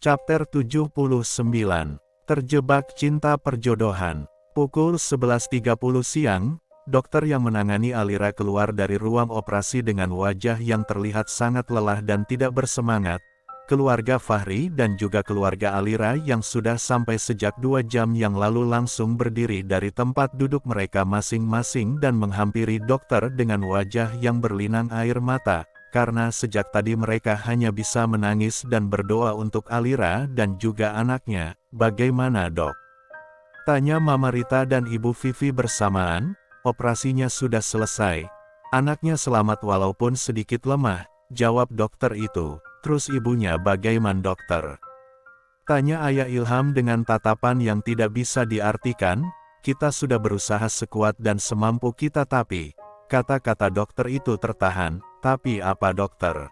Chapter 79. Terjebak Cinta Perjodohan. Pukul 11.30 siang, dokter yang menangani Alira keluar dari ruang operasi dengan wajah yang terlihat sangat lelah dan tidak bersemangat. Keluarga Fahri dan juga keluarga Alira yang sudah sampai sejak 2 jam yang lalu langsung berdiri dari tempat duduk mereka masing-masing dan menghampiri dokter dengan wajah yang berlinang air mata. Karena sejak tadi mereka hanya bisa menangis dan berdoa untuk Alira dan juga anaknya. Bagaimana dok? Tanya Mama Rita dan Ibu Vivi bersamaan. Operasinya sudah selesai. Anaknya selamat walaupun sedikit lemah, jawab dokter itu. Terus ibunya bagaimana dokter? Tanya Ayah Ilham dengan tatapan yang tidak bisa diartikan. Kita sudah berusaha sekuat dan semampu kita tapi... Kata-kata dokter itu tertahan. Tapi apa dokter?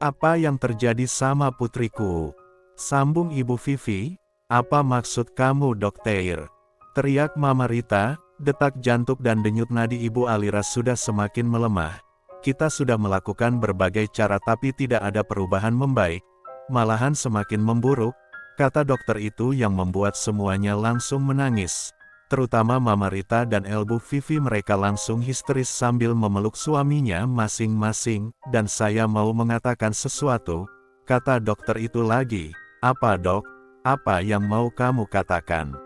Apa yang terjadi sama putriku? Sambung Ibu Vivi. Apa maksud kamu dokter? Teriak Mama Rita. Detak jantung dan denyut nadi Ibu Alira sudah semakin melemah. Kita sudah melakukan berbagai cara tapi tidak ada perubahan membaik. Malahan semakin memburuk. Kata dokter itu yang membuat semuanya langsung menangis. Terutama Mama Rita dan Ibu Vivi, mereka langsung histeris sambil memeluk suaminya masing-masing. Dan saya mau mengatakan sesuatu, kata dokter itu lagi. Apa dok? Apa yang mau kamu katakan?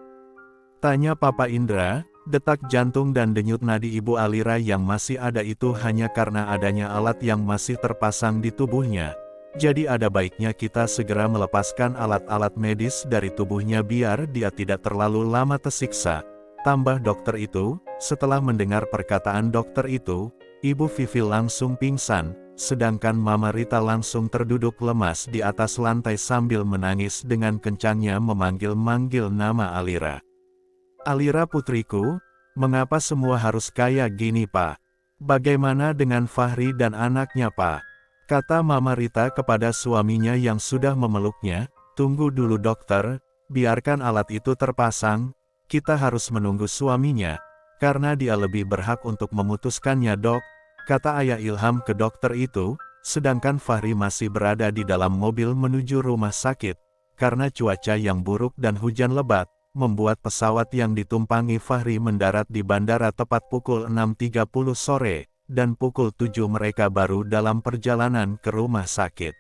Tanya Papa Indra. Detak jantung dan denyut nadi Ibu Alira yang masih ada itu hanya karena adanya alat yang masih terpasang di tubuhnya. Jadi ada baiknya kita segera melepaskan alat-alat medis dari tubuhnya biar dia tidak terlalu lama tersiksa. Tambah dokter itu. Setelah mendengar perkataan dokter itu, Ibu Vivi langsung pingsan, sedangkan Mama Rita langsung terduduk lemas di atas lantai sambil menangis dengan kencangnya memanggil-manggil nama Alira. Alira putriku, mengapa semua harus kayak gini Pak? Bagaimana dengan Fahri dan anaknya Pak? Kata Mama Rita kepada suaminya yang sudah memeluknya. Tunggu dulu dokter, biarkan alat itu terpasang. Kita harus menunggu suaminya, karena dia lebih berhak untuk memutuskannya dok, kata Ayah Ilham ke dokter itu, sedangkan Fahri masih berada di dalam mobil menuju rumah sakit, karena cuaca yang buruk dan hujan lebat, membuat pesawat yang ditumpangi Fahri mendarat di bandara tepat pukul 6.30 sore, dan pukul 7 mereka baru dalam perjalanan ke rumah sakit.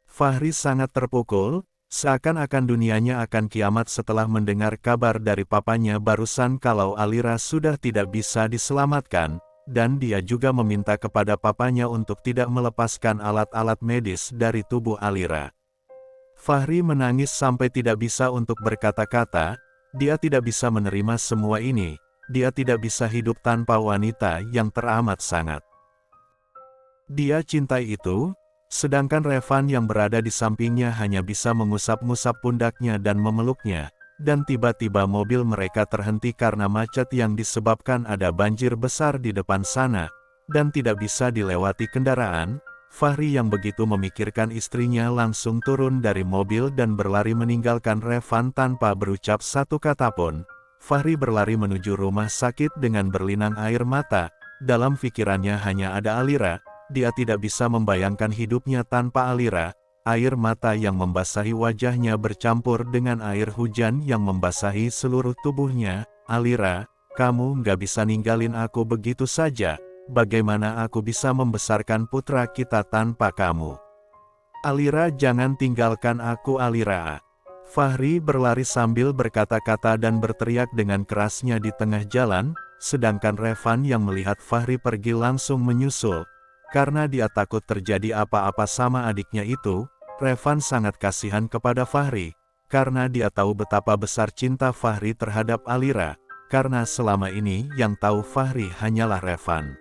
Fahri sangat terpukul. Seakan-akan dunianya akan kiamat setelah mendengar kabar dari papanya barusan kalau Alira sudah tidak bisa diselamatkan, dan dia juga meminta kepada papanya untuk tidak melepaskan alat-alat medis dari tubuh Alira. Fahri menangis sampai tidak bisa untuk berkata-kata. Dia tidak bisa menerima semua ini. Dia tidak bisa hidup tanpa wanita yang teramat sangat dia cintai itu. Sedangkan Revan yang berada di sampingnya hanya bisa mengusap-ngusap pundaknya dan memeluknya. Dan tiba-tiba mobil mereka terhenti karena macet yang disebabkan ada banjir besar di depan sana. Dan tidak bisa dilewati kendaraan. Fahri yang begitu memikirkan istrinya langsung turun dari mobil dan berlari meninggalkan Revan tanpa berucap satu kata pun. Fahri berlari menuju rumah sakit dengan berlinang air mata. Dalam pikirannya hanya ada Alira. Dia tidak bisa membayangkan hidupnya tanpa Alira. Air mata yang membasahi wajahnya bercampur dengan air hujan yang membasahi seluruh tubuhnya. Alira, kamu nggak bisa ninggalin aku begitu saja. Bagaimana aku bisa membesarkan putra kita tanpa kamu? Alira, jangan tinggalkan aku Alira. Fahri berlari sambil berkata-kata dan berteriak dengan kerasnya di tengah jalan. Sedangkan Revan yang melihat Fahri pergi langsung menyusul. Karena dia takut terjadi apa-apa sama adiknya itu, Revan sangat kasihan kepada Fahri. Karena dia tahu betapa besar cinta Fahri terhadap Alira. Karena selama ini yang tahu Fahri hanyalah Revan.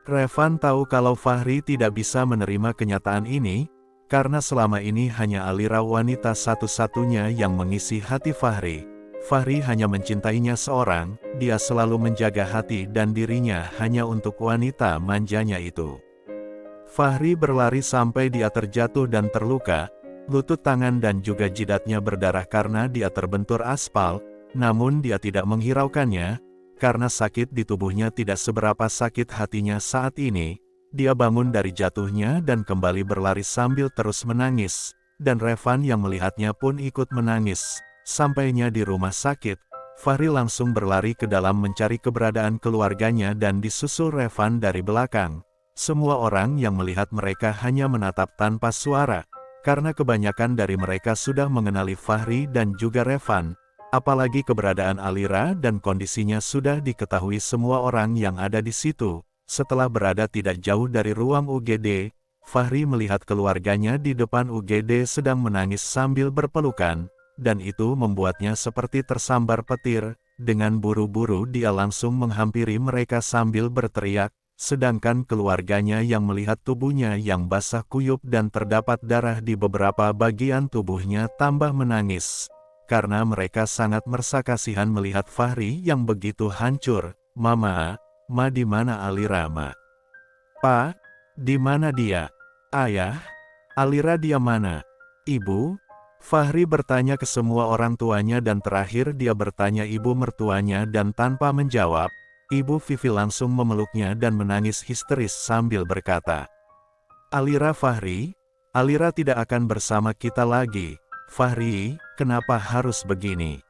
Revan tahu kalau Fahri tidak bisa menerima kenyataan ini, karena selama ini hanya Alira wanita satu-satunya yang mengisi hati Fahri. Fahri hanya mencintainya seorang, dia selalu menjaga hati dan dirinya hanya untuk wanita manjanya itu. Fahri berlari sampai dia terjatuh dan terluka, lutut tangan dan juga jidatnya berdarah karena dia terbentur aspal, namun dia tidak menghiraukannya, karena sakit di tubuhnya tidak seberapa sakit hatinya saat ini. Dia bangun dari jatuhnya dan kembali berlari sambil terus menangis, dan Revan yang melihatnya pun ikut menangis. Sampainya di rumah sakit, Fahri langsung berlari ke dalam mencari keberadaan keluarganya dan disusul Revan dari belakang. Semua orang yang melihat mereka hanya menatap tanpa suara, karena kebanyakan dari mereka sudah mengenali Fahri dan juga Revan. Apalagi keberadaan Alira dan kondisinya sudah diketahui semua orang yang ada di situ. Setelah berada tidak jauh dari ruang UGD, Fahri melihat keluarganya di depan UGD sedang menangis sambil berpelukan, dan itu membuatnya seperti tersambar petir. Dengan buru-buru dia langsung menghampiri mereka sambil berteriak, sedangkan keluarganya yang melihat tubuhnya yang basah kuyup dan terdapat darah di beberapa bagian tubuhnya tambah menangis. Karena mereka sangat merasa kasihan melihat Fahri yang begitu hancur. "Mama, Ma di mana Alira, Ma? Pa, di mana dia? Ayah, Alira dia mana? Ibu?" Fahri bertanya ke semua orang tuanya dan terakhir dia bertanya ibu mertuanya dan tanpa menjawab, Ibu Vivi langsung memeluknya dan menangis histeris sambil berkata, "Alira Fahri, Alira tidak akan bersama kita lagi. Fahri, kenapa harus begini?"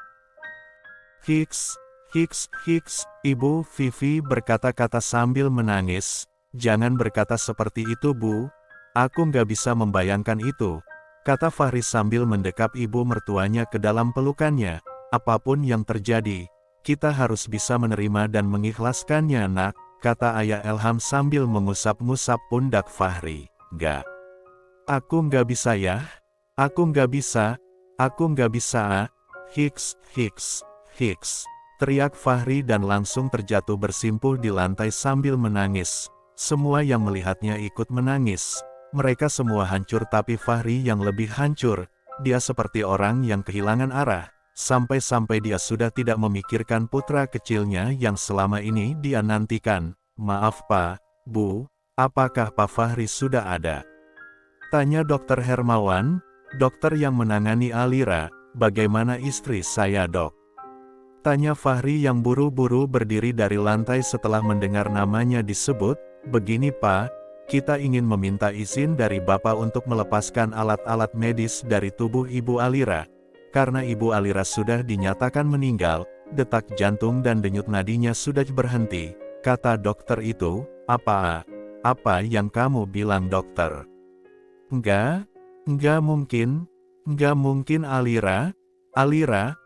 Hiks, hiks, hiks, Ibu Vivi berkata-kata sambil menangis, "Jangan berkata seperti itu Bu, aku nggak bisa membayangkan itu," kata Fahri sambil mendekap ibu mertuanya ke dalam pelukannya. "Apapun yang terjadi, kita harus bisa menerima dan mengikhlaskannya Nak," kata Ayah Elham sambil mengusap-ngusap pundak Fahri. "Nggak. Aku nggak bisa ya, aku nggak bisa, aku nggak bisa." Hiks, hiks, hiks, teriak Fahri dan langsung terjatuh bersimpuh di lantai sambil menangis. Semua yang melihatnya ikut menangis. Mereka semua hancur tapi Fahri yang lebih hancur. Dia seperti orang yang kehilangan arah. Sampai-sampai dia sudah tidak memikirkan putra kecilnya yang selama ini dia nantikan. "Maaf Pak, Bu, apakah Pak Fahri sudah ada?" tanya Dokter Hermawan, dokter yang menangani Alira. "Bagaimana istri saya Dok?" tanya Fahri yang buru-buru berdiri dari lantai setelah mendengar namanya disebut. "Begini Pak, kita ingin meminta izin dari Bapak untuk melepaskan alat-alat medis dari tubuh Ibu Alira. Karena Ibu Alira sudah dinyatakan meninggal, detak jantung dan denyut nadinya sudah berhenti," kata dokter itu. Apa yang kamu bilang dokter?" Enggak mungkin Alira, Alira,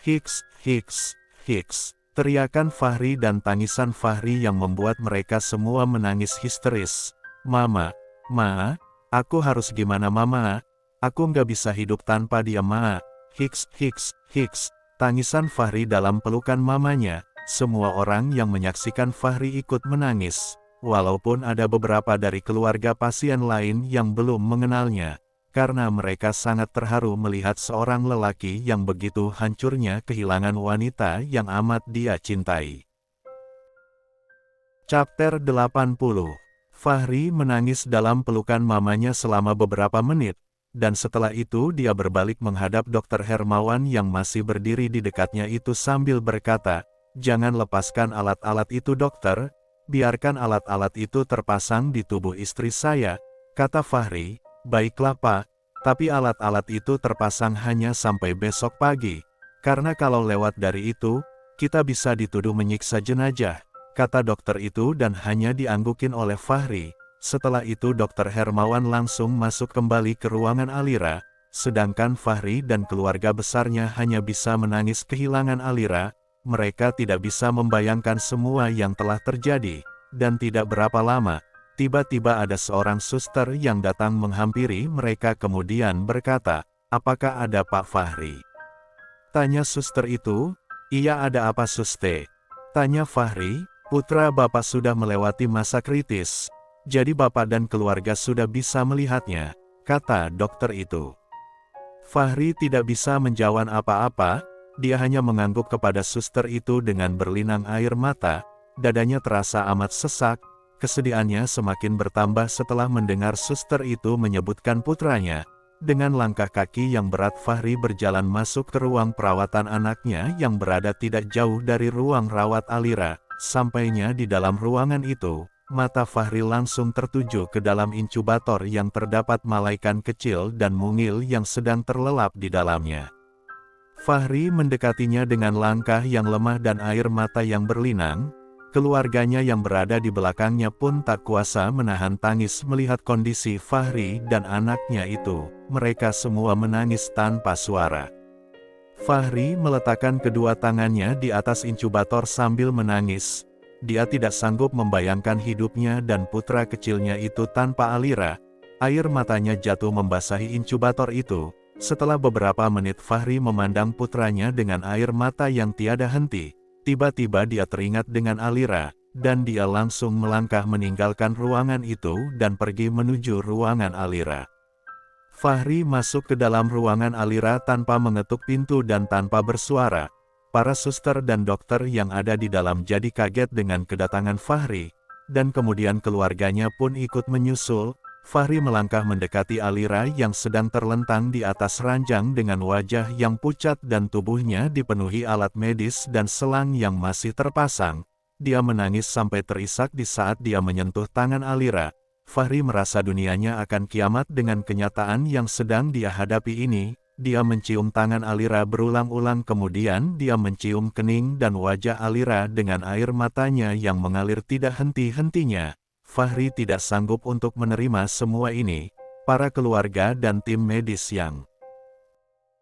hiks, hiks, hiks." Teriakan Fahri dan tangisan Fahri yang membuat mereka semua menangis histeris. "Mama, Ma, aku harus gimana Mama? Aku nggak bisa hidup tanpa dia Ma." Hiks, hiks, hiks, tangisan Fahri dalam pelukan mamanya. Semua orang yang menyaksikan Fahri ikut menangis. Walaupun ada beberapa dari keluarga pasien lain yang belum mengenalnya. Karena mereka sangat terharu melihat seorang lelaki yang begitu hancurnya kehilangan wanita yang amat dia cintai. Chapter 80. Fahri menangis dalam pelukan mamanya selama beberapa menit, dan setelah itu dia berbalik menghadap Dokter Hermawan yang masih berdiri di dekatnya itu sambil berkata, "Jangan lepaskan alat-alat itu dokter, biarkan alat-alat itu terpasang di tubuh istri saya," kata Fahri. "Baiklah Pak, tapi alat-alat itu terpasang hanya sampai besok pagi. Karena kalau lewat dari itu, kita bisa dituduh menyiksa jenazah," kata dokter itu dan hanya dianggukin oleh Fahri. Setelah itu Dokter Hermawan langsung masuk kembali ke ruangan Alira, sedangkan Fahri dan keluarga besarnya hanya bisa menangis kehilangan Alira. Mereka tidak bisa membayangkan semua yang telah terjadi, dan tidak berapa lama, tiba-tiba ada seorang suster yang datang menghampiri mereka kemudian berkata, "Apakah ada Pak Fahri?" tanya suster itu. "Iya ada apa Suste?" tanya Fahri. "Putra Bapak sudah melewati masa kritis. Jadi Bapak dan keluarga sudah bisa melihatnya," kata dokter itu. Fahri tidak bisa menjawab apa-apa, dia hanya mengangguk kepada suster itu dengan berlinang air mata, dadanya terasa amat sesak. Kesedihannya semakin bertambah setelah mendengar suster itu menyebutkan putranya. Dengan langkah kaki yang berat Fahri berjalan masuk ke ruang perawatan anaknya yang berada tidak jauh dari ruang rawat Alira. Sampainya di dalam ruangan itu, mata Fahri langsung tertuju ke dalam inkubator yang terdapat malaikat kecil dan mungil yang sedang terlelap di dalamnya. Fahri mendekatinya dengan langkah yang lemah dan air mata yang berlinang. Keluarganya yang berada di belakangnya pun tak kuasa menahan tangis melihat kondisi Fahri dan anaknya itu. Mereka semua menangis tanpa suara. Fahri meletakkan kedua tangannya di atas inkubator sambil menangis. Dia tidak sanggup membayangkan hidupnya dan putra kecilnya itu tanpa Alira. Air matanya jatuh membasahi inkubator itu. Setelah beberapa menit Fahri memandang putranya dengan air mata yang tiada henti. Tiba-tiba dia teringat dengan Alira, dan dia langsung melangkah meninggalkan ruangan itu dan pergi menuju ruangan Alira. Fahri masuk ke dalam ruangan Alira tanpa mengetuk pintu dan tanpa bersuara. Para suster dan dokter yang ada di dalam jadi kaget dengan kedatangan Fahri, dan kemudian keluarganya pun ikut menyusul. Fahri melangkah mendekati Alira yang sedang terlentang di atas ranjang dengan wajah yang pucat dan tubuhnya dipenuhi alat medis dan selang yang masih terpasang. Dia menangis sampai terisak di saat dia menyentuh tangan Alira. Fahri merasa dunianya akan kiamat dengan kenyataan yang sedang dia hadapi ini. Dia mencium tangan Alira berulang-ulang, kemudian dia mencium kening dan wajah Alira dengan air matanya yang mengalir tidak henti-hentinya. Fahri tidak sanggup untuk menerima semua ini. Para keluarga dan tim medis yang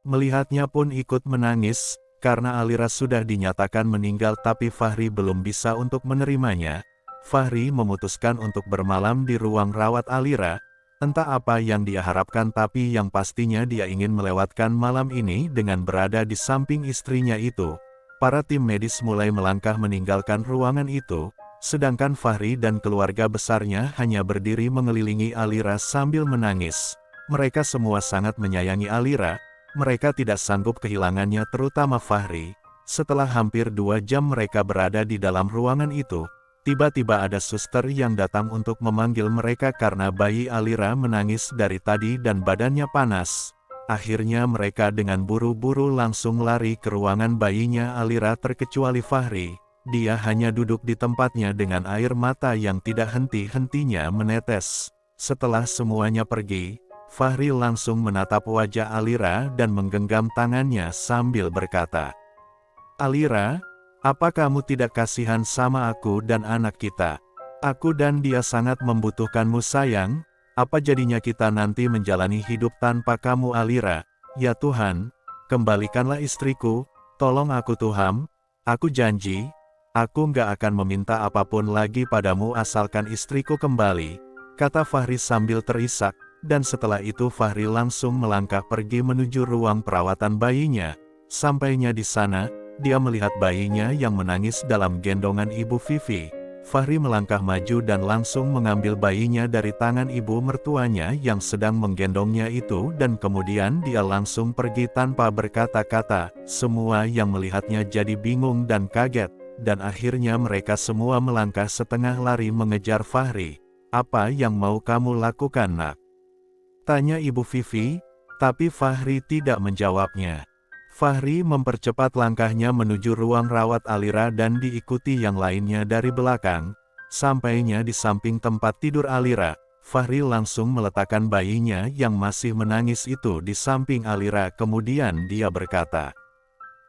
melihatnya pun ikut menangis, karena Alira sudah dinyatakan meninggal tapi Fahri belum bisa untuk menerimanya. Fahri memutuskan untuk bermalam di ruang rawat Alira. Entah apa yang dia harapkan tapi yang pastinya dia ingin melewatkan malam ini dengan berada di samping istrinya itu. Para tim medis mulai melangkah meninggalkan ruangan itu, sedangkan Fahri dan keluarga besarnya hanya berdiri mengelilingi Alira sambil menangis. Mereka semua sangat menyayangi Alira, mereka tidak sanggup kehilangannya terutama Fahri. Setelah hampir 2 jam mereka berada di dalam ruangan itu, tiba-tiba ada suster yang datang untuk memanggil mereka karena bayi Alira menangis dari tadi dan badannya panas. Akhirnya mereka dengan buru-buru langsung lari ke ruangan bayinya Alira terkecuali Fahri. Dia hanya duduk di tempatnya dengan air mata yang tidak henti-hentinya menetes. Setelah semuanya pergi, Fahri langsung menatap wajah Alira dan menggenggam tangannya sambil berkata, "Alira, apa kamu tidak kasihan sama aku dan anak kita? Aku dan dia sangat membutuhkanmu sayang. Apa jadinya kita nanti menjalani hidup tanpa kamu Alira? Ya Tuhan, kembalikanlah istriku, tolong aku Tuhan. Aku janji, aku nggak akan meminta apapun lagi padamu asalkan istriku kembali," kata Fahri sambil terisak, dan setelah itu Fahri langsung melangkah pergi menuju ruang perawatan bayinya. Sampainya di sana, dia melihat bayinya yang menangis dalam gendongan Ibu Vivi. Fahri melangkah maju dan langsung mengambil bayinya dari tangan ibu mertuanya yang sedang menggendongnya itu dan kemudian dia langsung pergi tanpa berkata-kata. Semua yang melihatnya jadi bingung dan kaget, dan akhirnya mereka semua melangkah setengah lari mengejar Fahri. "Apa yang mau kamu lakukan, Nak?" tanya Ibu Vivi, tapi Fahri tidak menjawabnya. Fahri mempercepat langkahnya menuju ruang rawat Alira dan diikuti yang lainnya dari belakang. Sampainya di samping tempat tidur Alira, Fahri langsung meletakkan bayinya yang masih menangis itu di samping Alira, kemudian dia berkata,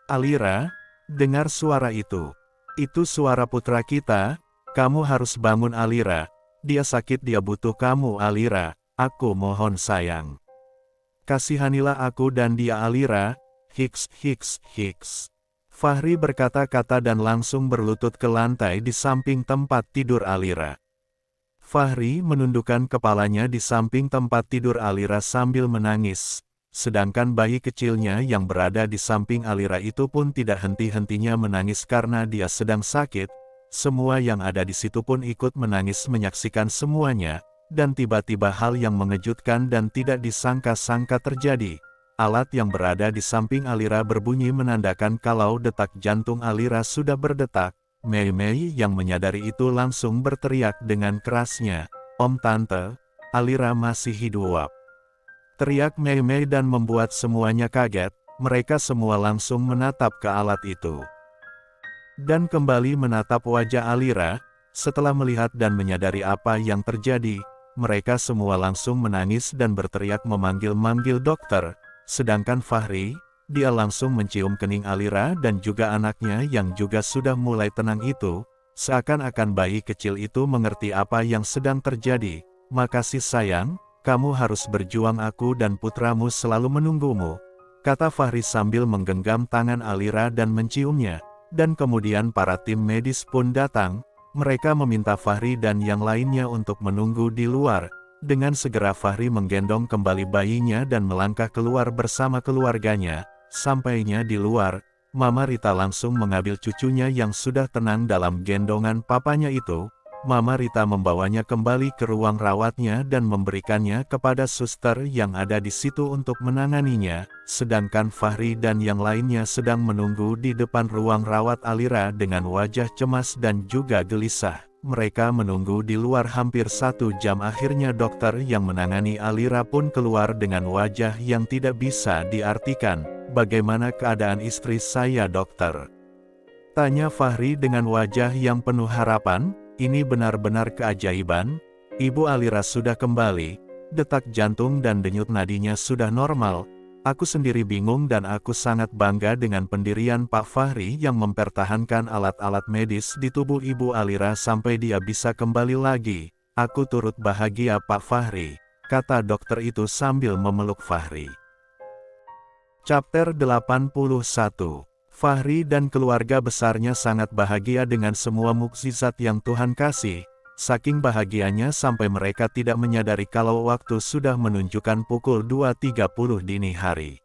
"Alira, dengar suara itu. Itu suara putra kita, kamu harus bangun Alira. Dia sakit, dia butuh kamu Alira, aku mohon sayang. Kasihanilah aku dan dia Alira." Hiks, hiks, hiks. Fahri berkata-kata dan langsung berlutut ke lantai di samping tempat tidur Alira. Fahri menundukkan kepalanya di samping tempat tidur Alira sambil menangis. Sedangkan bayi kecilnya yang berada di samping Alira itu pun tidak henti-hentinya menangis karena dia sedang sakit. Semua yang ada di situ pun ikut menangis menyaksikan semuanya, dan tiba-tiba hal yang mengejutkan dan tidak disangka-sangka terjadi. Alat yang berada di samping Alira berbunyi menandakan kalau detak jantung Alira sudah berdetak. Mei Mei yang menyadari itu langsung berteriak dengan kerasnya, "Om Tante, Alira masih hidup." Teriak Mei Mei dan membuat semuanya kaget, mereka semua langsung menatap ke alat itu. Dan kembali menatap wajah Alira, Setelah melihat dan menyadari apa yang terjadi, mereka semua langsung menangis dan berteriak memanggil-manggil dokter. Sedangkan Fahri, dia langsung mencium kening Alira dan juga anaknya yang juga sudah mulai tenang itu. Seakan-akan bayi kecil itu mengerti apa yang sedang terjadi. "Makasih sayang, kamu harus berjuang, aku dan putramu selalu menunggumu," kata Fahri sambil menggenggam tangan Alira dan menciumnya. Dan kemudian para tim medis pun datang. Mereka meminta Fahri dan yang lainnya untuk menunggu di luar. Dengan segera Fahri menggendong kembali bayinya dan melangkah keluar bersama keluarganya. Sampainya di luar, Mama Rita langsung mengambil cucunya yang sudah tenang dalam gendongan papanya itu. Mama Rita membawanya kembali ke ruang rawatnya dan memberikannya kepada suster yang ada di situ untuk menanganinya, sedangkan Fahri dan yang lainnya sedang menunggu di depan ruang rawat Alira dengan wajah cemas dan juga gelisah. Mereka menunggu di luar hampir 1 jam. Akhirnya dokter yang menangani Alira pun keluar dengan wajah yang tidak bisa diartikan. "Bagaimana keadaan istri saya, dokter?" tanya Fahri dengan wajah yang penuh harapan. "Ini benar-benar keajaiban. Ibu Alira sudah kembali, detak jantung dan denyut nadinya sudah normal. Aku sendiri bingung dan aku sangat bangga dengan pendirian Pak Fahri yang mempertahankan alat-alat medis di tubuh Ibu Alira sampai dia bisa kembali lagi. Aku turut bahagia Pak Fahri," kata dokter itu sambil memeluk Fahri. Chapter 81. Fahri dan keluarga besarnya sangat bahagia dengan semua mukjizat yang Tuhan kasih. Saking bahagianya sampai mereka tidak menyadari kalau waktu sudah menunjukkan pukul 2.30 dini hari.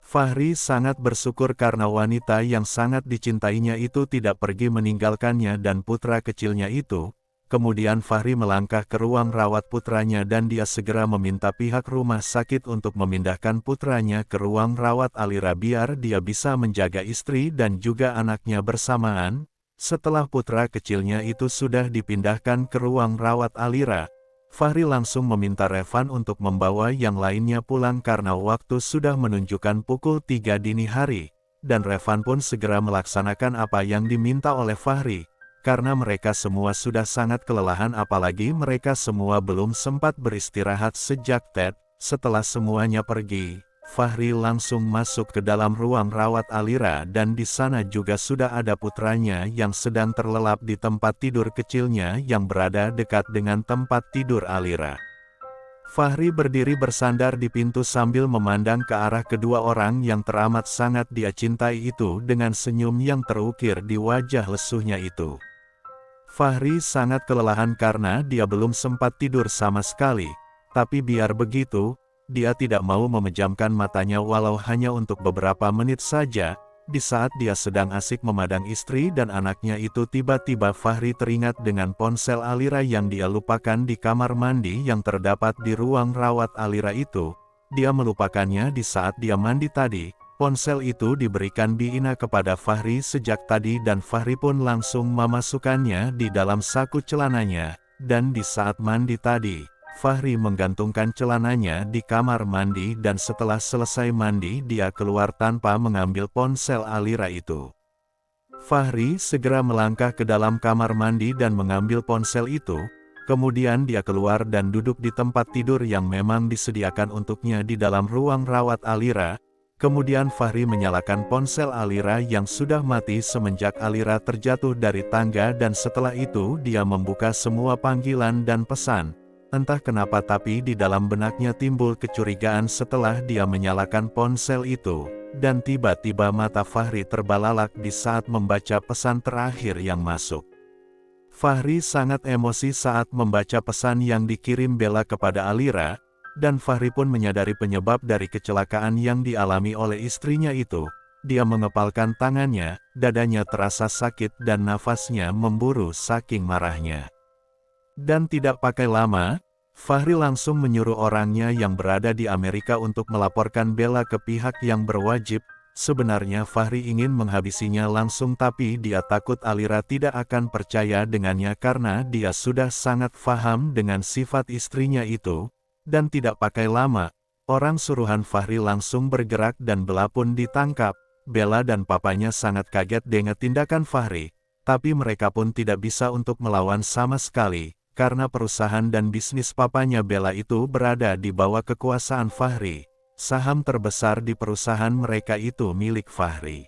Fahri sangat bersyukur karena wanita yang sangat dicintainya itu tidak pergi meninggalkannya dan putra kecilnya itu. Kemudian Fahri melangkah ke ruang rawat putranya dan dia segera meminta pihak rumah sakit untuk memindahkan putranya ke ruang rawat Alira biar dia bisa menjaga istri dan juga anaknya bersamaan. Setelah putra kecilnya itu sudah dipindahkan ke ruang rawat Alira, Fahri langsung meminta Revan untuk membawa yang lainnya pulang karena waktu sudah menunjukkan pukul 3 dini hari, dan Revan pun segera melaksanakan apa yang diminta oleh Fahri. Karena mereka semua sudah sangat kelelahan apalagi mereka semua belum sempat beristirahat sejak Ted. Setelah semuanya pergi, Fahri langsung masuk ke dalam ruang rawat Alira dan di sana juga sudah ada putranya yang sedang terlelap di tempat tidur kecilnya yang berada dekat dengan tempat tidur Alira. Fahri berdiri bersandar di pintu sambil memandang ke arah kedua orang yang teramat sangat dia cintai itu dengan senyum yang terukir di wajah lesuhnya itu. Fahri sangat kelelahan karena dia belum sempat tidur sama sekali, tapi biar begitu, dia tidak mau memejamkan matanya walau hanya untuk beberapa menit saja. Di saat dia sedang asik memandang istri dan anaknya itu tiba-tiba Fahri teringat dengan ponsel Alira yang dia lupakan di kamar mandi yang terdapat di ruang rawat Alira itu. Dia melupakannya di saat dia mandi tadi. Ponsel itu diberikan Bi Ina kepada Fahri sejak tadi dan Fahri pun langsung memasukkannya di dalam saku celananya. Dan di saat mandi tadi, Fahri menggantungkan celananya di kamar mandi dan setelah selesai mandi dia keluar tanpa mengambil ponsel Alira itu. Fahri segera melangkah ke dalam kamar mandi dan mengambil ponsel itu. Kemudian dia keluar dan duduk di tempat tidur yang memang disediakan untuknya di dalam ruang rawat Alira. Kemudian Fahri menyalakan ponsel Alira yang sudah mati semenjak Alira terjatuh dari tangga dan setelah itu dia membuka semua panggilan dan pesan. Entah kenapa tapi di dalam benaknya timbul kecurigaan setelah dia menyalakan ponsel itu. Dan tiba-tiba mata Fahri terbelalak di saat membaca pesan terakhir yang masuk. Fahri sangat emosi saat membaca pesan yang dikirim Bella kepada Alira. Dan Fahri pun menyadari penyebab dari kecelakaan yang dialami oleh istrinya itu. Dia mengepalkan tangannya, dadanya terasa sakit dan nafasnya memburu saking marahnya. Dan tidak pakai lama, Fahri langsung menyuruh orangnya yang berada di Amerika untuk melaporkan Bella ke pihak yang berwajib. Sebenarnya Fahri ingin menghabisinya langsung tapi dia takut Alira tidak akan percaya dengannya karena dia sudah sangat paham dengan sifat istrinya itu. Dan tidak pakai lama, orang suruhan Fahri langsung bergerak dan Bella pun ditangkap. Bella dan papanya sangat kaget dengan tindakan Fahri. Tapi mereka pun tidak bisa untuk melawan sama sekali, karena perusahaan dan bisnis papanya Bella itu berada di bawah kekuasaan Fahri. Saham terbesar di perusahaan mereka itu milik Fahri.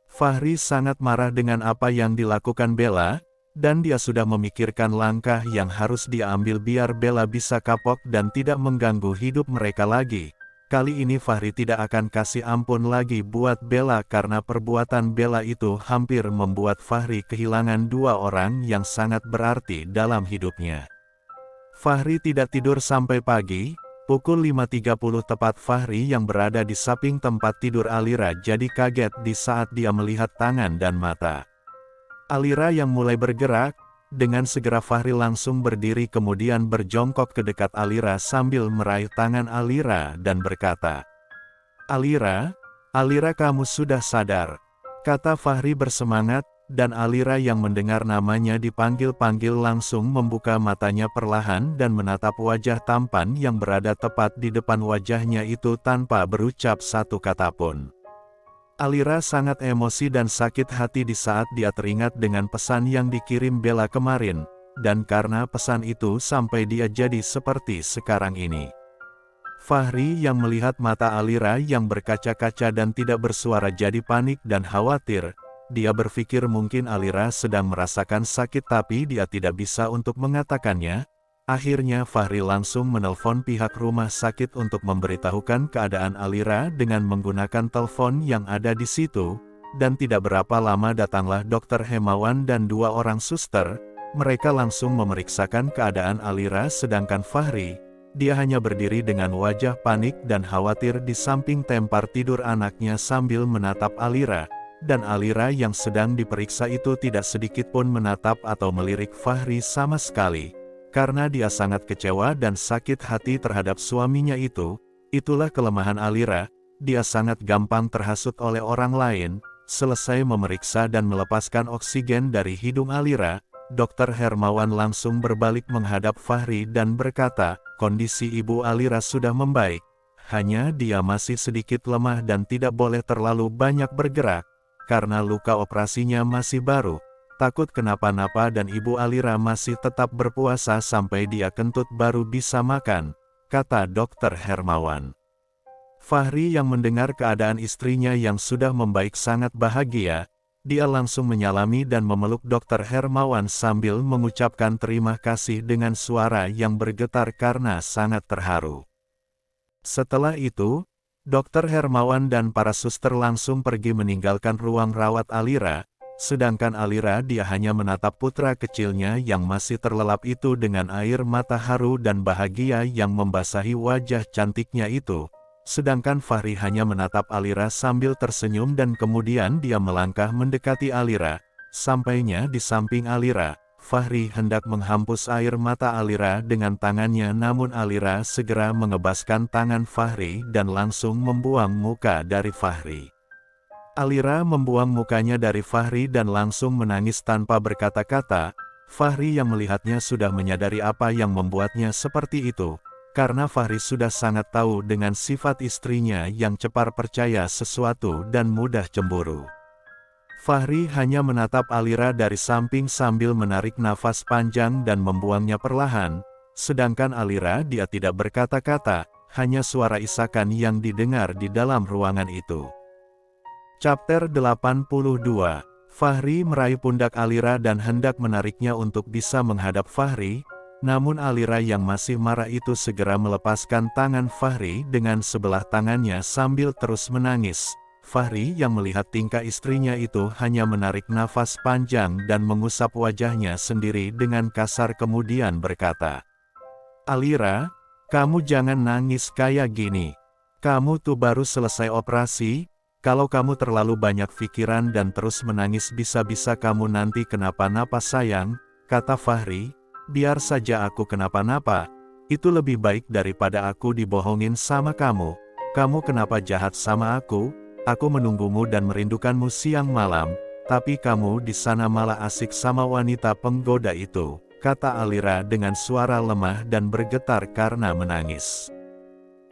Fahri sangat marah dengan apa yang dilakukan Bella, dan dia sudah memikirkan langkah yang harus dia ambil biar Bella bisa kapok dan tidak mengganggu hidup mereka lagi. Kali ini Fahri tidak akan kasih ampun lagi buat Bella karena perbuatan Bella itu hampir membuat Fahri kehilangan dua orang yang sangat berarti dalam hidupnya. Fahri tidak tidur sampai pagi, pukul 5.30 tepat Fahri yang berada di samping tempat tidur Alira jadi kaget di saat dia melihat tangan dan mata Alira yang mulai bergerak. Dengan segera Fahri langsung berdiri kemudian berjongkok ke dekat Alira sambil meraih tangan Alira dan berkata, "Alira, Alira kamu sudah sadar," kata Fahri bersemangat, dan Alira yang mendengar namanya dipanggil-panggil langsung membuka matanya perlahan dan menatap wajah tampan yang berada tepat di depan wajahnya itu tanpa berucap satu kata pun. Alira sangat emosi dan sakit hati di saat dia teringat dengan pesan yang dikirim Bella kemarin, dan karena pesan itu sampai dia jadi seperti sekarang ini. Fahri yang melihat mata Alira yang berkaca-kaca dan tidak bersuara jadi panik dan khawatir. Dia berpikir mungkin Alira sedang merasakan sakit tapi dia tidak bisa untuk mengatakannya. Akhirnya Fahri langsung menelpon pihak rumah sakit untuk memberitahukan keadaan Alira dengan menggunakan telepon yang ada di situ, dan tidak berapa lama datanglah Dokter Hermawan dan dua orang suster. Mereka langsung memeriksakan keadaan Alira sedangkan Fahri, dia hanya berdiri dengan wajah panik dan khawatir di samping tempat tidur anaknya sambil menatap Alira, dan Alira yang sedang diperiksa itu tidak sedikit pun menatap atau melirik Fahri sama sekali. Karena dia sangat kecewa dan sakit hati terhadap suaminya itu, itulah kelemahan Alira, dia sangat gampang terhasut oleh orang lain. Selesai memeriksa dan melepaskan oksigen dari hidung Alira, Dokter Hermawan langsung berbalik menghadap Fahri dan berkata, "Kondisi Ibu Alira sudah membaik, hanya dia masih sedikit lemah dan tidak boleh terlalu banyak bergerak, karena luka operasinya masih baru. Takut kenapa-napa dan Ibu Alira masih tetap berpuasa sampai dia kentut baru bisa makan," kata Dokter Hermawan. Fahri yang mendengar keadaan istrinya yang sudah membaik sangat bahagia. Dia langsung menyalami dan memeluk Dokter Hermawan sambil mengucapkan terima kasih dengan suara yang bergetar karena sangat terharu. Setelah itu, Dokter Hermawan dan para suster langsung pergi meninggalkan ruang rawat Alira. Sedangkan Alira dia hanya menatap putra kecilnya yang masih terlelap itu dengan air mata haru dan bahagia yang membasahi wajah cantiknya itu. Sedangkan Fahri hanya menatap Alira sambil tersenyum dan kemudian dia melangkah mendekati Alira. Sampainya di samping Alira, Fahri hendak menghapus air mata Alira dengan tangannya namun Alira segera mengebaskan tangan Fahri dan langsung membuang muka dari Fahri. Alira membuang mukanya dari Fahri dan langsung menangis tanpa berkata-kata. Fahri yang melihatnya sudah menyadari apa yang membuatnya seperti itu, karena Fahri sudah sangat tahu dengan sifat istrinya yang cepat percaya sesuatu dan mudah cemburu. Fahri hanya menatap Alira dari samping sambil menarik nafas panjang dan membuangnya perlahan, sedangkan Alira dia tidak berkata-kata, hanya suara isakan yang didengar di dalam ruangan itu. Chapter 82. Fahri meraih pundak Alira dan hendak menariknya untuk bisa menghadap Fahri, namun Alira yang masih marah itu segera melepaskan tangan Fahri dengan sebelah tangannya sambil terus menangis. Fahri yang melihat tingkah istrinya itu hanya menarik nafas panjang dan mengusap wajahnya sendiri dengan kasar kemudian berkata, "Alira, kamu jangan nangis kayak gini. Kamu tuh baru selesai operasi. Kalau kamu terlalu banyak pikiran dan terus menangis bisa-bisa kamu nanti kenapa-napa sayang," kata Fahri. "Biar saja aku kenapa-napa, itu lebih baik daripada aku dibohongin sama kamu. Kamu kenapa jahat sama aku? Aku menunggumu dan merindukanmu siang malam, tapi kamu di sana malah asik sama wanita penggoda itu," kata Alira dengan suara lemah dan bergetar karena menangis.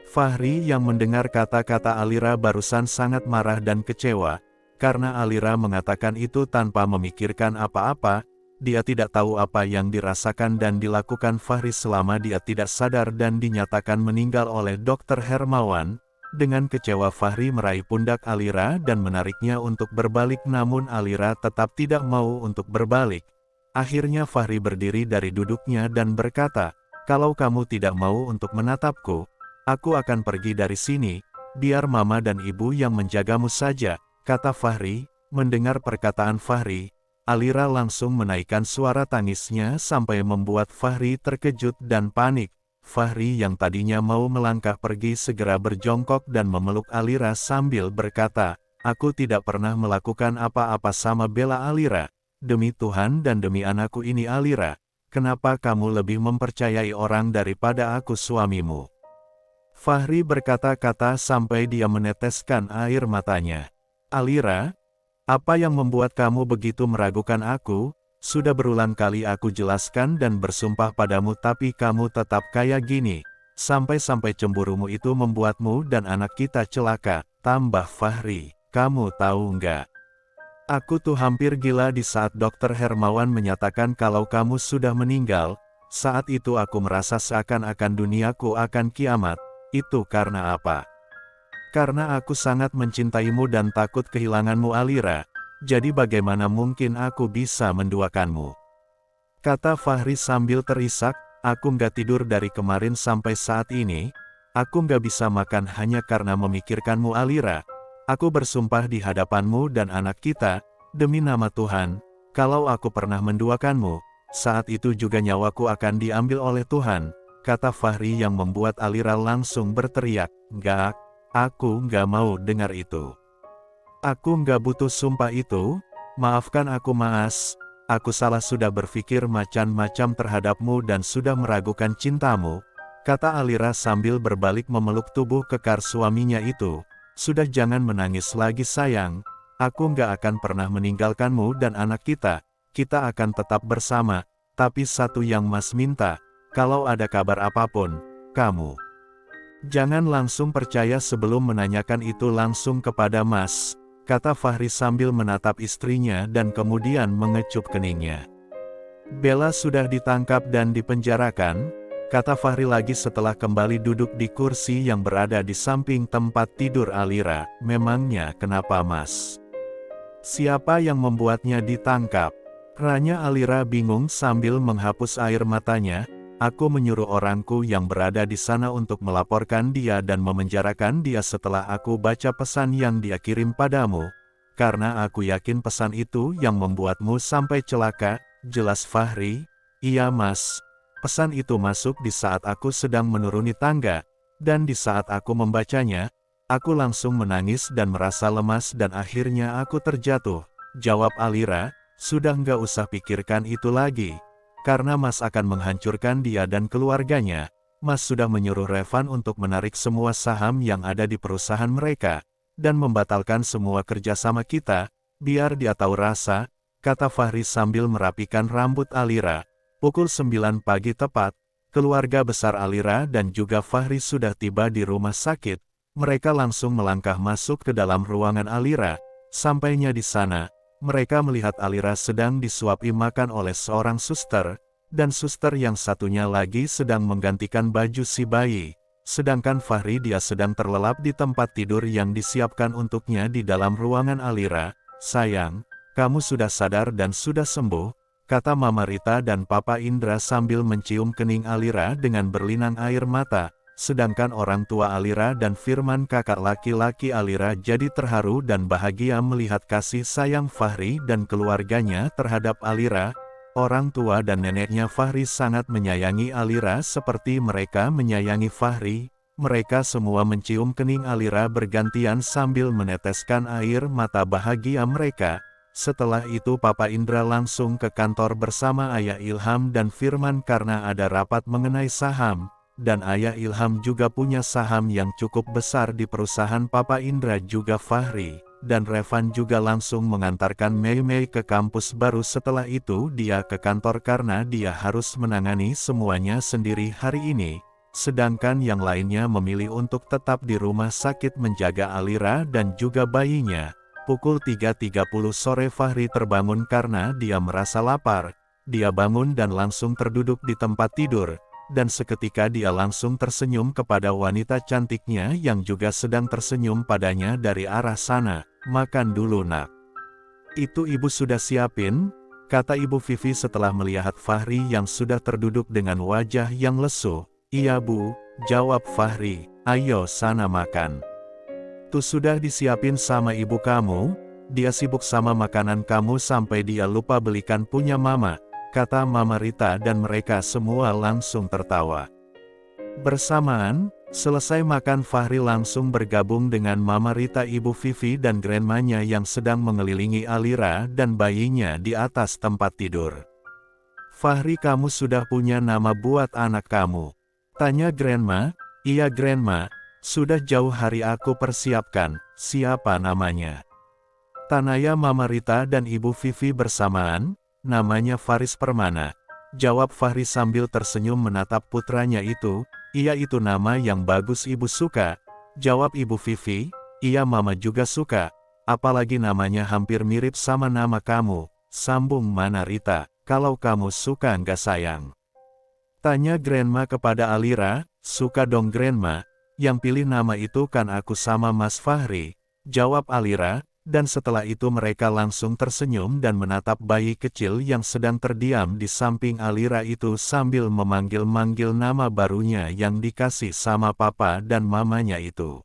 Fahri yang mendengar kata-kata Alira barusan sangat marah dan kecewa. Karena Alira mengatakan itu tanpa memikirkan apa-apa, dia tidak tahu apa yang dirasakan dan dilakukan Fahri selama dia tidak sadar dan dinyatakan meninggal oleh Dr. Hermawan. Dengan kecewa Fahri meraih pundak Alira dan menariknya untuk berbalik, namun Alira tetap tidak mau untuk berbalik. Akhirnya Fahri berdiri dari duduknya dan berkata, "Kalau kamu tidak mau untuk menatapku, aku akan pergi dari sini, biar mama dan ibu yang menjagamu saja," kata Fahri. Mendengar perkataan Fahri, Alira langsung menaikkan suara tangisnya sampai membuat Fahri terkejut dan panik. Fahri yang tadinya mau melangkah pergi segera berjongkok dan memeluk Alira sambil berkata, "Aku tidak pernah melakukan apa-apa sama Bella Alira. Demi Tuhan dan demi anakku ini Alira, kenapa kamu lebih mempercayai orang daripada aku suamimu?" Fahri berkata-kata sampai dia meneteskan air matanya. "Alira, apa yang membuat kamu begitu meragukan aku? Sudah berulang kali aku jelaskan dan bersumpah padamu tapi kamu tetap kayak gini. Sampai-sampai cemburumu itu membuatmu dan anak kita celaka," tambah Fahri. "Kamu tahu nggak? Aku tuh hampir gila di saat Dokter Hermawan menyatakan kalau kamu sudah meninggal. Saat itu aku merasa seakan-akan duniaku akan kiamat. Itu karena apa? Karena aku sangat mencintaimu dan takut kehilanganmu Alira. Jadi bagaimana mungkin aku bisa menduakanmu?" kata Fahri sambil terisak. "Aku nggak tidur dari kemarin sampai saat ini. Aku nggak bisa makan hanya karena memikirkanmu Alira. Aku bersumpah di hadapanmu dan anak kita, demi nama Tuhan, kalau aku pernah menduakanmu, saat itu juga nyawaku akan diambil oleh Tuhan," kata Fahri yang membuat Alira langsung berteriak, "Nggak, aku nggak mau dengar itu. Aku nggak butuh sumpah itu, maafkan aku Mas, aku salah sudah berpikir macam-macam terhadapmu dan sudah meragukan cintamu," kata Alira sambil berbalik memeluk tubuh kekar suaminya itu. "Sudah jangan menangis lagi sayang, aku nggak akan pernah meninggalkanmu dan anak kita akan tetap bersama, tapi satu yang Mas minta, kalau ada kabar apapun, kamu jangan langsung percaya sebelum menanyakan itu langsung kepada Mas," kata Fahri sambil menatap istrinya dan kemudian mengecup keningnya. "Bella sudah ditangkap dan dipenjarakan," kata Fahri lagi setelah kembali duduk di kursi yang berada di samping tempat tidur Alira. "Memangnya kenapa Mas? Siapa yang membuatnya ditangkap?" Ranya Alira bingung sambil menghapus air matanya. "Aku menyuruh orangku yang berada di sana untuk melaporkan dia dan memenjarakan dia setelah aku baca pesan yang dia kirim padamu. Karena aku yakin pesan itu yang membuatmu sampai celaka," jelas Fahri. "Iya Mas, pesan itu masuk di saat aku sedang menuruni tangga, dan di saat aku membacanya, aku langsung menangis dan merasa lemas dan akhirnya aku terjatuh," jawab Alira. "Sudah nggak usah pikirkan itu lagi. Karena Mas akan menghancurkan dia dan keluarganya, Mas sudah menyuruh Revan untuk menarik semua saham yang ada di perusahaan mereka, dan membatalkan semua kerjasama kita, biar dia tahu rasa," kata Fahri sambil merapikan rambut Alira. Pukul 9 pagi tepat, keluarga besar Alira dan juga Fahri sudah tiba di rumah sakit. Mereka langsung melangkah masuk ke dalam ruangan Alira. Sampainya di sana, mereka melihat Alira sedang disuapi makan oleh seorang suster, dan suster yang satunya lagi sedang menggantikan baju si bayi. Sedangkan Fahri dia sedang terlelap di tempat tidur yang disiapkan untuknya di dalam ruangan Alira. "Sayang, kamu sudah sadar dan sudah sembuh," kata Mama Rita dan Papa Indra sambil mencium kening Alira dengan berlinang air mata. Sedangkan orang tua Alira dan Firman kakak laki-laki Alira jadi terharu dan bahagia melihat kasih sayang Fahri dan keluarganya terhadap Alira. Orang tua dan neneknya Fahri sangat menyayangi Alira seperti mereka menyayangi Fahri. Mereka semua mencium kening Alira bergantian sambil meneteskan air mata bahagia mereka. Setelah itu Papa Indra langsung ke kantor bersama Ayah Ilham dan Firman karena ada rapat mengenai saham. Dan Ayah Ilham juga punya saham yang cukup besar di perusahaan Papa Indra juga Fahri. Dan Revan juga langsung mengantarkan Mei Mei ke kampus baru. Setelah itu dia ke kantor karena dia harus menangani semuanya sendiri hari ini. Sedangkan yang lainnya memilih untuk tetap di rumah sakit menjaga Alira dan juga bayinya. Pukul 3.30 sore Fahri terbangun karena dia merasa lapar. Dia bangun dan langsung terduduk di tempat tidur, dan seketika dia langsung tersenyum kepada wanita cantiknya yang juga sedang tersenyum padanya dari arah sana. "Makan dulu nak. Itu ibu sudah siapin," kata Ibu Vivi setelah melihat Fahri yang sudah terduduk dengan wajah yang lesu. "Iya bu," jawab Fahri, "ayo sana makan. Tuh sudah disiapin sama ibu kamu, dia sibuk sama makanan kamu sampai dia lupa belikan punya mama," kata Mama Rita dan mereka semua langsung tertawa. Bersamaan, selesai makan Fahri langsung bergabung dengan Mama Rita, Ibu Vivi dan grandmanya yang sedang mengelilingi Alira dan bayinya di atas tempat tidur. "Fahri, kamu sudah punya nama buat anak kamu?" tanya grandma. "Iya grandma, sudah jauh hari aku persiapkan." "Siapa namanya?" tanya Mama Rita dan Ibu Vivi bersamaan. "Namanya Faris Permana," jawab Fahri sambil tersenyum menatap putranya itu. "Iya, itu nama yang bagus, ibu suka," jawab Ibu Vivi. "Iya, mama juga suka, apalagi namanya hampir mirip sama nama kamu," sambung Mana Rita. "Kalau kamu suka nggak sayang?" tanya grandma kepada Alira. "Suka dong grandma, yang pilih nama itu kan aku sama Mas Fahri," jawab Alira. Dan setelah itu mereka langsung tersenyum dan menatap bayi kecil yang sedang terdiam di samping Alira itu sambil memanggil-manggil nama barunya yang dikasih sama papa dan mamanya itu.